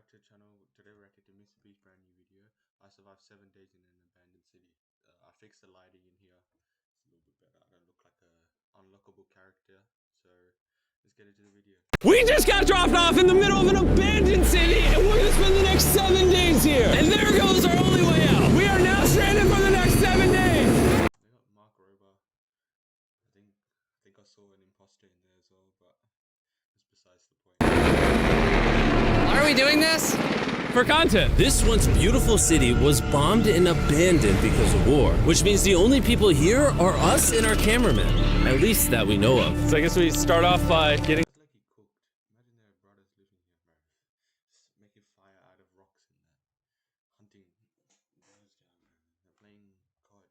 back to the channel. Today we're reacting to Mr. Beast's brand new video. I survived 7 days in an abandoned city. I fixed the lighting in here. It's a little bit better. I don't look like a unlockable character. So let's get into the video. We just got dropped off in the middle of an abandoned city, and we're gonna spend the next 7 days here. And there goes our only way out. We are now stranded for the next 7 days. They got Mark Rober. I think I saw an imposter in there as well, but that's besides the point. Why are we doing this? For content. This once beautiful city was bombed and abandoned because of war, which means the only people here are us and our cameraman, at least that we know of. So I guess we start off by getting... It's like he cooked. Imagine their brothers living here, bro. Just making fire out of rocks and that. Hunting birds down, man. They're playing COD.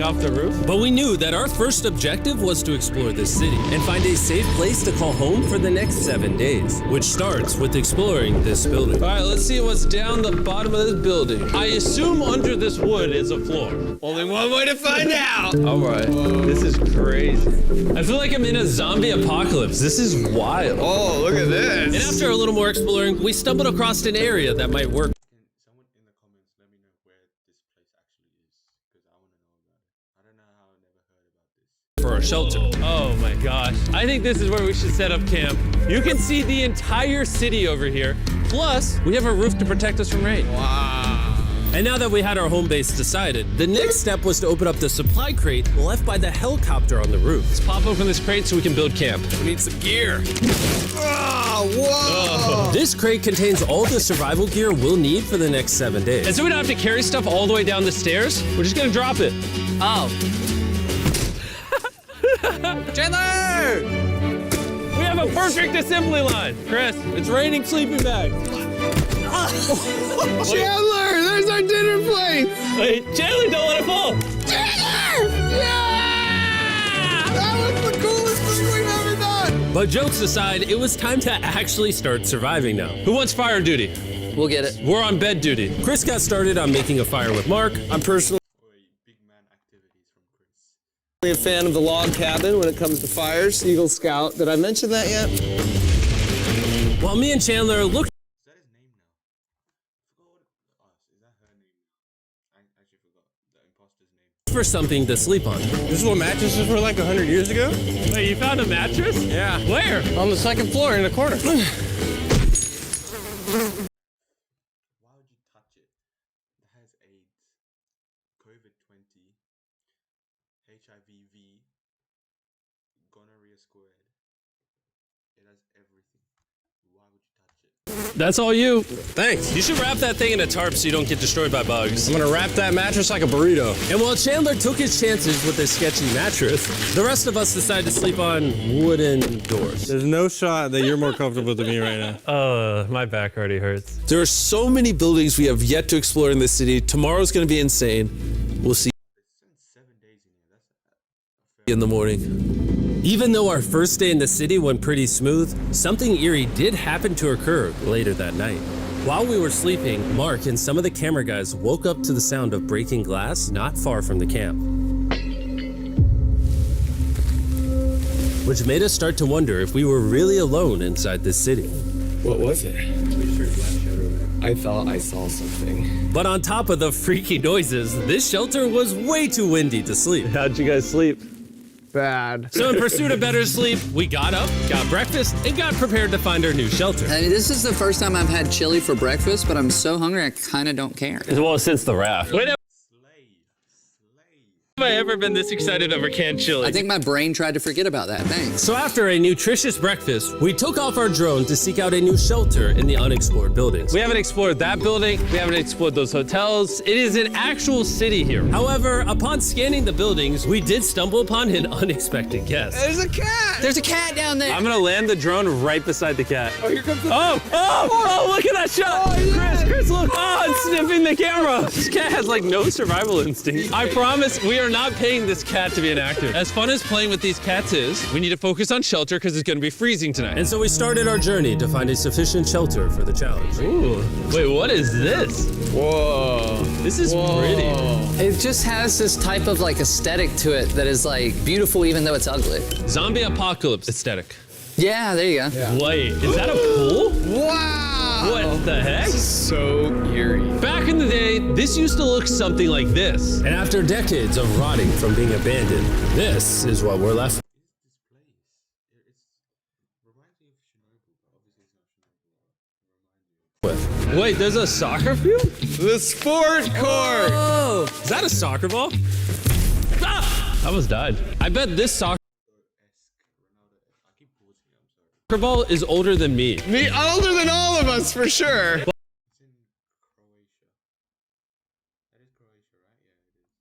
off the roof. But we knew that our first objective was to explore this city and find a safe place to call home for the next 7 days, which starts with exploring this building. All right, let's see what's down the bottom of this building. I assume under this wood is a floor. Only one way to find out. All right, this is crazy. I feel like I'm in a zombie apocalypse. This is wild. Oh, look at this. And after a little more exploring, we stumbled across an area that might work. Can someone in the comments let me know where this place actually is? Because I want to know about it. I don't know how I never heard about this. For a shelter. Oh my gosh. I think this is where we should set up camp. You can see the entire city over here. Plus, we have a roof to protect us from rain. Wow. And now that we had our home base decided, the next step was to open up the supply crate left by the helicopter on the roof. Let's pop open this crate so we can build camp. We need some gear. Oh, whoa. This crate contains all the survival gear we'll need for the next 7 days. And so we don't have to carry stuff all the way down the stairs. We're just gonna drop it. Oh. Chandler! We have a perfect assembly line. Chris, it's raining sleeping bags. Chandler, there's our dinner plate. Wait, Chandler, don't let it fall. Chandler! Yeah! That was the coolest thing we've ever done. But jokes aside, it was time to actually start surviving now. Who wants fire duty? We'll get it. We're on bed duty. Chris got started on making a fire with Mark. I'm personally Big man activities from Chris. A fan of the log cabin when it comes to fires. Eagle Scout. Did I mention that yet? while me and Chandler looked Is that his name now? I forgot what. Is that her name? I actually forgot the imposter's name. for something to sleep on. This is what mattresses were like 100 years ago? Wait, you found a mattress? Yeah. Where? On the second floor in the corner. Why would you touch it? It has AIDS, COVID-20, HIV-V, gonorrhea squared. It has everything. Why would you touch it? That's all you. Thanks. You should wrap that thing in a tarp so you don't get destroyed by bugs. I'm gonna wrap that mattress like a burrito. And while Chandler took his chances with his sketchy mattress, the rest of us decided to sleep on wooden doors. There's no shot that you're more comfortable than me right now. My back already hurts. There are so many buildings we have yet to explore in this city. Tomorrow's gonna be insane. We'll see It's been 7 days in here. That's a you in the morning. Even though our first day in the city went pretty smooth, something eerie did happen to occur later that night. While we were sleeping, Mark and some of the camera guys woke up to the sound of breaking glass not far from the camp, which made us start to wonder if we were really alone inside this city. What was it? I thought I saw something. But on top of the freaky noises, this shelter was way too windy to sleep. How'd you guys sleep? Bad. So in pursuit of better sleep, we got up, got breakfast, and got prepared to find our new shelter. I mean, this is the first time I've had chili for breakfast, but I'm so hungry I kind of don't care. Well, since the raft. Wait, have slave. I ever been this excited over canned chili? I think my brain tried to forget about that. Thanks. So after a nutritious breakfast, we took off our drone to seek out a new shelter in the unexplored buildings. We haven't explored that building. We haven't explored those hotels. It is an actual city here. However, upon scanning the buildings, we did stumble upon an unexpected guest. There's a cat! There's a cat down there. I'm gonna land the drone right beside the cat. Oh, here comes the Oh, look at that shot! Chris, look! Oh, it's sniffing the camera! This cat has like no survival instinct. I promise we are not paying this cat to be an actor. As fun as playing with these cats is, we need to focus on shelter because it's gonna be freezing tonight. And so we started our journey to find a sufficient shelter for the challenge. Ooh, wait, what is this? Whoa. This is pretty. It just has this type of like aesthetic to it that is like beautiful even though it's ugly. Zombie apocalypse aesthetic. Yeah, there you go. Wait, is that a pool? Wow! What the heck? So eerie. Back in the day, this used to look something like this. And after decades of rotting from being abandoned, this is what we're left with. Wait, there's a soccer field? The sport court. Oh, is that a soccer ball? Ah! I almost died. I bet this soccer ball is older than me. Me older than all of us for sure.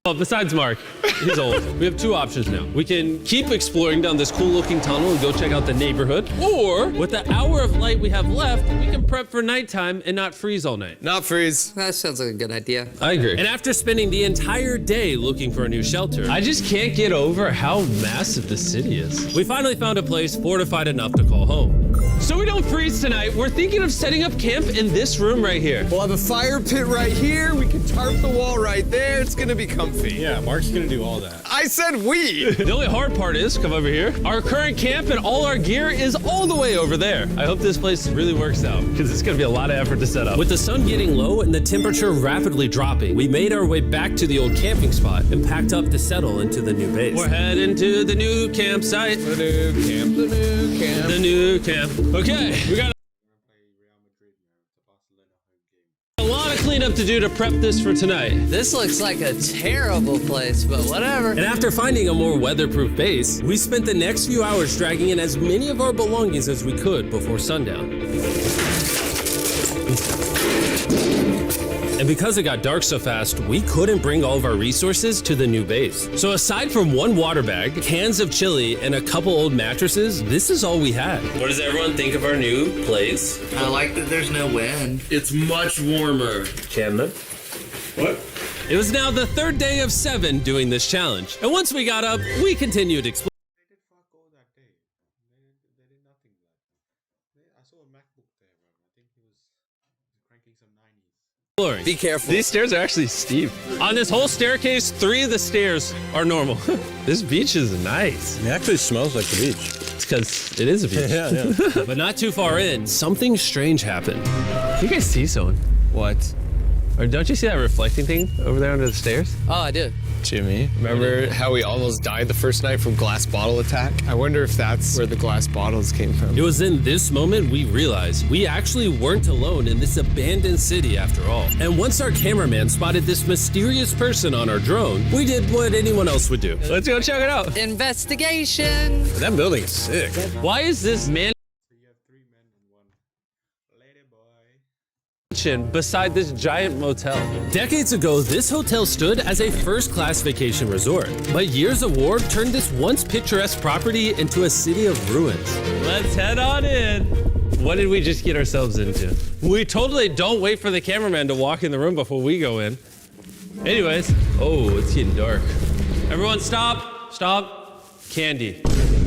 Well, besides Mark, he's old. We have two options now. We can keep exploring down this cool looking tunnel and go check out the neighborhood. Or, with the hour of light we have left, we can prep for nighttime and not freeze all night. Not freeze. That sounds like a good idea. I agree. And after spending the entire day looking for a new shelter, I just can't get over how massive the city is. we finally found a place fortified enough to call home. So we don't freeze tonight, we're thinking of setting up camp in this room right here. We'll have a fire pit right here. We can tarp the wall right there. It's gonna be comfy. Yeah, Mark's gonna do all that. I said we. The only hard part is, come over here, our current camp and all our gear is all the way over there. I hope this place really works out, because it's gonna be a lot of effort to set up. With the sun getting low and the temperature rapidly dropping, we made our way back to the old camping spot and packed up to settle into the new base. We're heading to the new campsite. The new camp. The new camp. The new camp. Okay, we got a lot of cleanup to do to prep this for tonight. This looks like a terrible place, but whatever. And after finding a more weatherproof base, we spent the next few hours dragging in as many of our belongings as we could before sundown. And because it got dark so fast, we couldn't bring all of our resources to the new base. So aside from one water bag, cans of chili, and a couple old mattresses, this is all we had. What does everyone think of our new place? I like that there's no wind. It's much warmer. Camden? What? It was now the third day of 7 doing this challenge. And once we got up, we continued exploring. They did fuck all that day. They did nothing that. I saw a MacBook there, bro. I think he was cranking some 90s. Be careful. These stairs are actually steep. On this whole staircase, 3 of the stairs are normal. This beach is nice. It actually smells like the beach. It's because it is a beach. Yeah. But not too far in, something strange happened. You guys see someone? What? Or don't you see that reflecting thing over there under the stairs? Oh, I did. Jimmy, remember how we almost died the first night from glass bottle attack? I wonder if that's where the glass bottles came from. It was in this moment we realized we actually weren't alone in this abandoned city after all. And once our cameraman spotted this mysterious person on our drone, we did what anyone else would do. Let's go check it out. Investigation. That building is sick. Why is this man So you have 3 men and 1 lady boy. beside this giant motel? Decades ago, this hotel stood as a first-class vacation resort. But years of war turned this once picturesque property into a city of ruins. Let's head on in. What did we just get ourselves into? We totally don't wait for the cameraman to walk in the room before we go in. Anyways, oh, it's getting dark. Everyone stop, stop. Candy.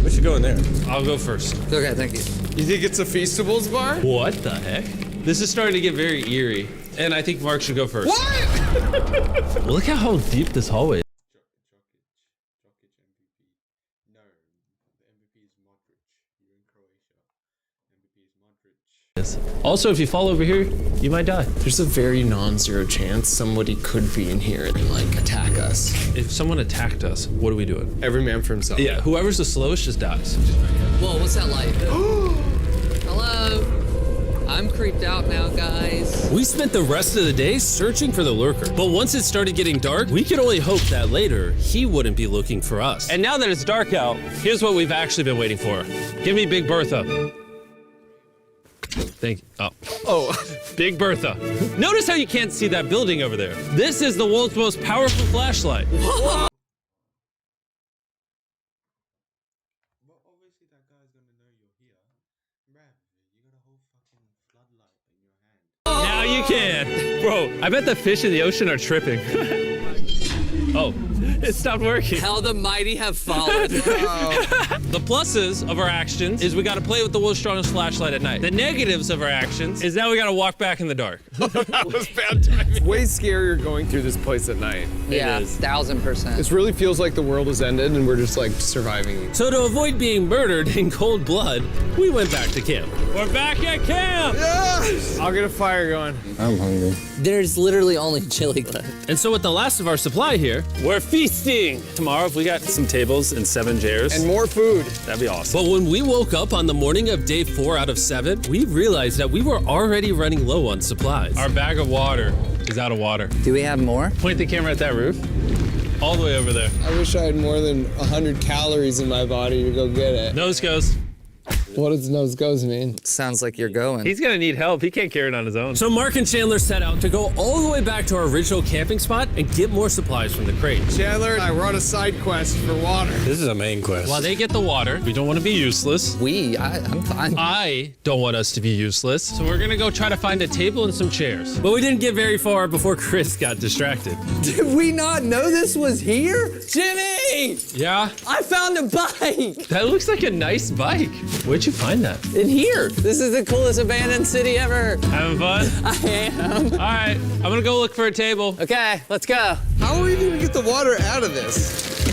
We should go in there. I'll go first. Okay, thank you. You think it's a Feastables bar? What the heck? This is starting to get very eerie. And I think Mark should go first. What? Look at how deep this hallway is. Jokic MVP. No, the MVP is Modric. You're in Croatia. MVP is Modric. Also, if you fall over here, you might die. There's a very non-zero chance somebody could be in here and like attack us. If someone attacked us, what are we doing? Every man for himself. Yeah, whoever's the slowest just dies. Whoa, what's that light? Hello. I'm creeped out now, guys. We spent the rest of the day searching for the lurker. But once it started getting dark, we could only hope that later he wouldn't be looking for us. And now that it's dark out, here's what we've actually been waiting for. Give me Big Bertha. Thank you. Oh. Big Bertha. Notice how you can't see that building over there. This is the world's most powerful flashlight. Well, obviously that guy's gonna know you're here. Bruh, you got a whole fucking floodlight in your hand. Now you can. Bro, I bet the fish in the ocean are tripping. Oh, It stopped working. How the mighty have fallen. The pluses of our actions is we got to play with the world's strongest flashlight at night. The negatives of our actions is now we got to walk back in the dark. That was bad timing. Way scarier going through this place at night. Yeah, 1000%. This really feels like the world has ended and we're just like surviving. So to avoid being murdered in cold blood, we went back to camp. We're back at camp. I'll get a fire going. I'm hungry. There's literally only chili left. And so with the last of our supply here, We're feasting. Tomorrow, if we got some tables and 7 chairs, And more food. that'd be awesome. but when we woke up on the morning of day 4 out of 7, we realized that we were already running low on supplies. Our bag of water is out of water. Do we have more? Point the camera at that roof. All the way over there. I wish I had more than 100 calories in my body to go get it. Nose goes. What does nose goes mean? Sounds like you're going. He's gonna need help. He can't carry it on his own. So Mark and Chandler set out to go all the way back to our original camping spot and get more supplies from the crate. Chandler and I were on a side quest for water. This is a main quest. While they get the water, we don't want to be useless. I'm fine. I don't want us to be useless. So we're gonna go try to find a table and some chairs. But we didn't get very far before Chris got distracted. Did we not know this was here? Jimmy! Yeah, I found a bike! that looks like a nice bike. Where'd you find that? In here. This is the coolest abandoned city ever. Having fun? I am. All right, I'm gonna go look for a table. Okay, let's go. How are we gonna get the water out of this?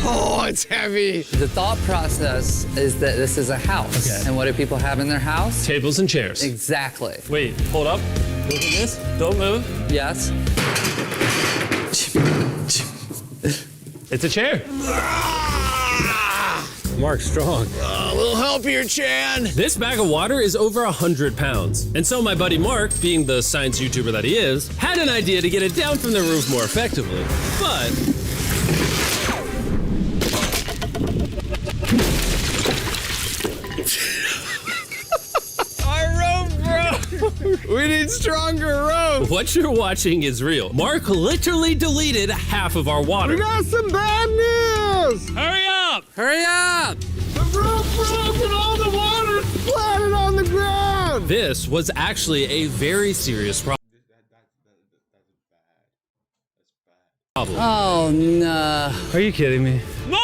Oh, it's heavy. The thought process is that this is a house. Okay. And what do people have in their house? Tables and chairs. Exactly. Wait, hold up. Look at this. Don't move. Yes. It's a chair. Mark strong. A little help here, Chan. This bag of water is over 100 pounds. And so my buddy Mark, being the science YouTuber that he is, had an idea to get it down from the roof more effectively. But We need stronger rope. what you're watching is real. Mark literally deleted half of our water. Got some bad news. Hurry up! Hurry up! The rope broke and all the water splattered on the ground. This was actually a very serious problem. Oh, no. Are you kidding me? More!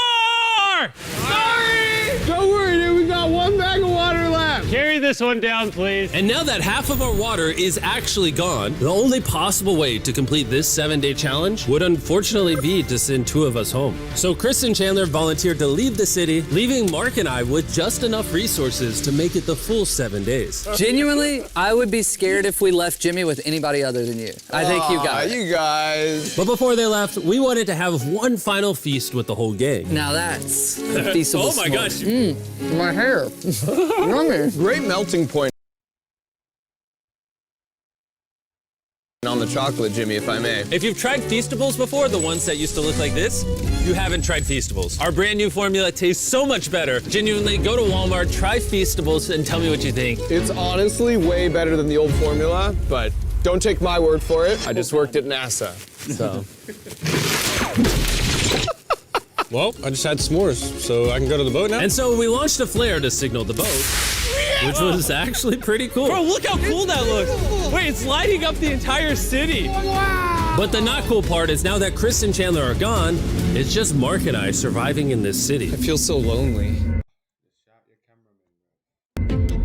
Sorry. Don't worry, dude. We got one bag of water left. Carry this one down, please. And now that half of our water is actually gone, the only possible way to complete this 7-day challenge would unfortunately be to send 2 of us home. So Chris and Chandler volunteered to leave the city, leaving Mark and I with just enough resources to make it the full 7 days. Genuinely, I would be scared if we left Jimmy with anybody other than you. I think you got it. You guys. But before they left, we wanted to have one final feast with the whole gang. Now that's a feasible Oh my s'more. gosh. My hair. Yummy. Great melting point on the chocolate, Jimmy, if I may. If you've tried Feastables before, the ones that used to look like this, you haven't tried Feastables. Our brand new formula tastes so much better. Genuinely, go to Walmart, try Feastables, and tell me what you think. It's honestly way better than the old formula, but don't take my word for it. I just worked at NASA, so. Well, I just had s'mores, so I can go to the boat now? And so we launched a flare to signal the boat, which was actually pretty cool. Bro, look how cool that looks. Wait, it's lighting up the entire city. But the not cool part is now that Chris and Chandler are gone, it's just Mark and I surviving in this city. I feel so lonely.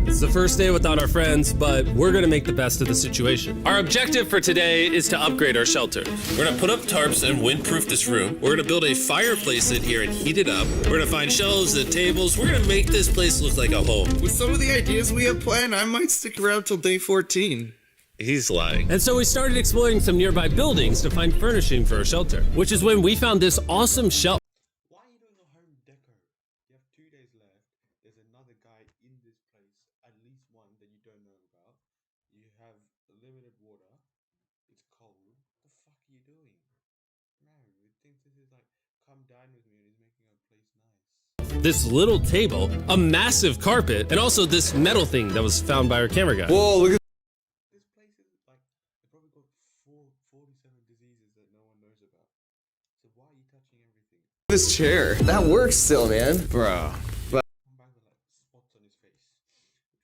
It's the first day without our friends, but we're gonna make the best of the situation. Our objective for today is to upgrade our shelter. We're gonna put up tarps and windproof this room. We're gonna build a fireplace in here and heat it up. We're gonna find shelves and tables. We're gonna make this place look like a home. With some of the ideas we have planned, I might stick around till day 14. He's lying. And so we started exploring some nearby buildings to find furnishing for our shelter, which is when we found this awesome shelf. Why are you doing a home deco? You have 2 days left. There's another guy in this place, at least one that you don't know about. You have limited water. It's cold. What the fuck are you doing? No, you think this is like, come dine with me and he's making our place nice. This little table, a massive carpet, and also this metal thing that was found by our camera guy. Whoa, look at This place is like, they probably got 47 diseases that no one knows about. So why are you touching everything? this chair. That works still, man. Bro. Come back with like spots on his face.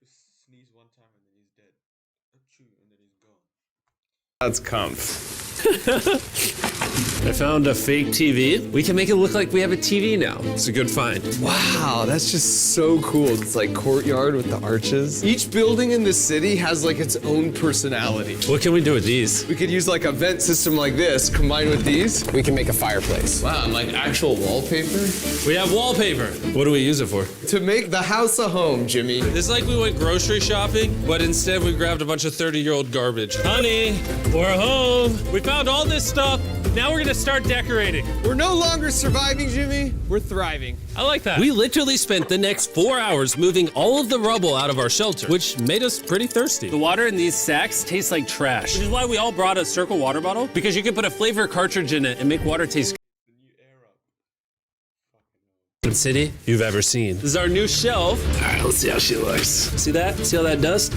Just sneeze one time and then he's dead. Achoo, and then he's gone. That's comf. I found a fake TV. We can make it look like we have a TV now. It's a good find. Wow, that's just so cool. It's like courtyard with the arches. Each building in the city has like its own personality. What can we do with these? We could use like a vent system like this, combined with these. We can make a fireplace. Wow, and like actual wallpaper? We have wallpaper. What do we use it for? To make the house a home, Jimmy. It's like we went grocery shopping, but instead we grabbed a bunch of 30-year-old garbage. Honey, we're home. We found all this stuff. Now we're gonna start decorating. We're no longer surviving, Jimmy. We're thriving. I like that. We literally spent the next 4 hours moving all of the rubble out of our shelter, which made us pretty thirsty. The water in these sacks tastes like trash, which is why we all brought a Circle water bottle, because you can put a flavor cartridge in it and make water taste good. City you've ever seen. This is our new shelf. All right, let's see how she looks. See that? See all that dust?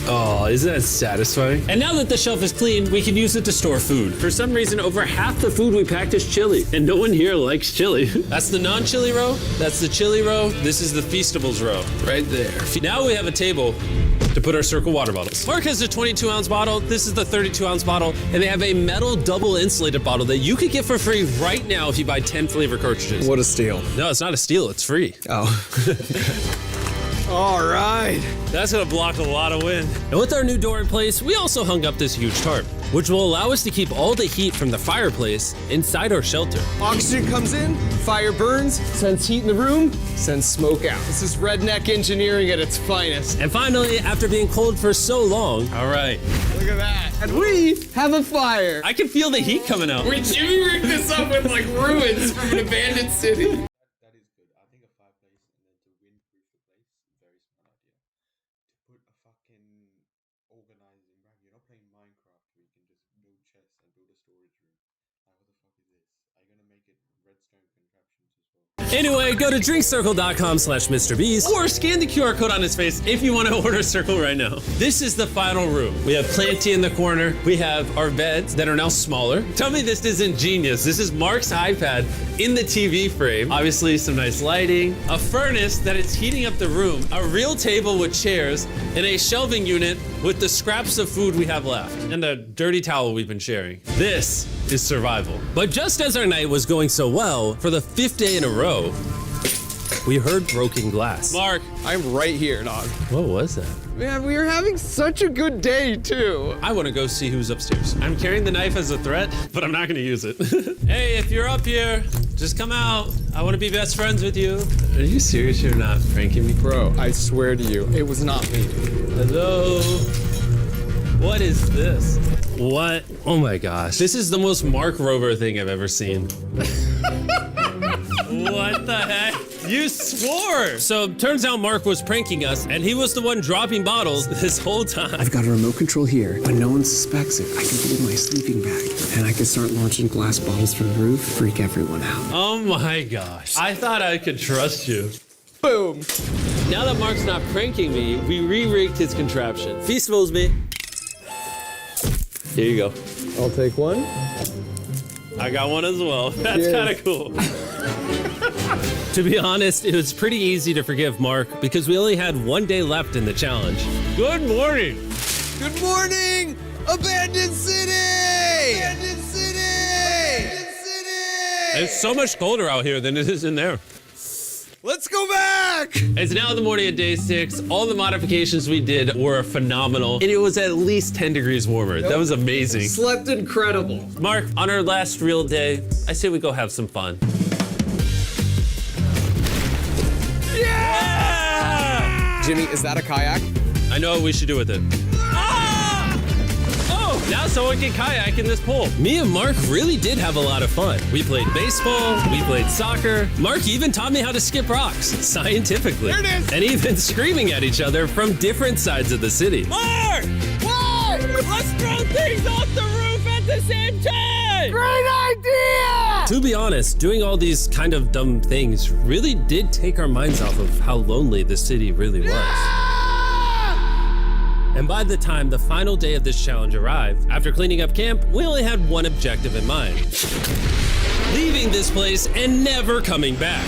Oh, isn't that satisfying? And now that the shelf is clean, we can use it to store food. For some reason, over half the food we packed is chili, and no one here likes chili. That's the non-chili row. That's the chili row. This is the Feastables row, right there. Now we have a table to put our Circle water bottles. Mark has a 22-ounce bottle. This is the 32-ounce bottle, and they have a metal double insulated bottle that you could get for free right now if you buy 10 flavor cartridges. What a steal. No, it's not a steal. It's free. Oh. All right. That's gonna block a lot of wind. And with our new door in place, we also hung up this huge tarp, which will allow us to keep all the heat from the fireplace inside our shelter. Oxygen comes in, fire burns, sends heat in the room, sends smoke out. This is redneck engineering at its finest. And finally, after being cold for so long, All right. Look at that. And we have a fire. I can feel the heat coming out. Wait, Jimmy rigged this up with like ruins from an abandoned city. That is good. I think a fireplace and then to windproof the place, very smart idea. To put a fucking organized environment. You're not playing Minecraft where you can just build chests and build a storage room. Like, what the fuck is this? Are you gonna make it redstone contraptions as well? anyway, go to drinkcircle.com/MrBeast. Or scan the QR code on his face if you want to order Circle right now. This is the final room. We have Planty in the corner. We have our beds that are now smaller. Tell me this isn't genius. This is Mark's iPad in the TV frame. Obviously some nice lighting, a furnace that is heating up the room, a real table with chairs, and a shelving unit with the scraps of food we have left, and a dirty towel we've been sharing. This is survival. But just as our night was going so well, for the 5th day in a row, we heard broken glass. Mark, I'm right here, dog. What was that? Man, we were having such a good day, too. I want to go see who's upstairs. I'm carrying the knife as a threat, but I'm not going to use it. Hey, if you're up here, just come out. I want to be best friends with you. Are you serious? You're not pranking me? Bro, I swear to you, it was not me. Hello? What is this? What? Oh my gosh. This is the most Mark Rover thing I've ever seen. What the heck? You swore! So turns out Mark was pranking us, and he was the one dropping bottles this whole time. I've got a remote control here, but no one suspects it. I can hold my sleeping bag, and I can start launching glass bottles from the roof, freak everyone out. Oh my gosh. I thought I could trust you. Boom. Now that Mark's not pranking me, we re-rigged his contraption. Feastables me. Here you go. I'll take one. I got one as well. That's Cheers. kind of cool. To be honest, it was pretty easy to forgive Mark because we only had 1 day left in the challenge. Good morning. Good morning, Abandoned City! Abandoned City! Abandoned City! It's so much colder out here than it is in there. Let's go back! It's now the morning of day 6. All the modifications we did were phenomenal, and it was at least 10 degrees warmer. That was amazing. Slept incredible. Mark, on our last real day, I say we go have some fun. Yeah! Jimmy, is that a kayak? I know what we should do with it. Oh, now someone can kayak in this pool. Me and Mark really did have a lot of fun. We played baseball, we played soccer. Mark even taught me how to skip rocks, scientifically. There it is. And even screaming at each other from different sides of the city. Mark! What? Let's throw things off the roof at the same time! Great idea! To be honest, doing all these kind of dumb things really did take our minds off of how lonely the city really was. And by the time the final day of this challenge arrived, after cleaning up camp, we only had one objective in mind. Leaving this place and never coming back.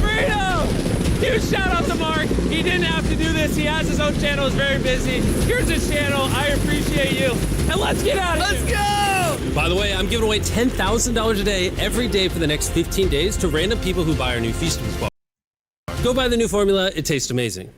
Freedom! You shout out to Mark. He didn't have to do this. He has his own channel. He's very busy. Here's his channel. I appreciate you. And let's get out of here. Let's go! By the way, I'm giving away $10,000 a day every day for the next 15 days to random people who buy our new Feastables bar. Go buy the new formula. It tastes amazing.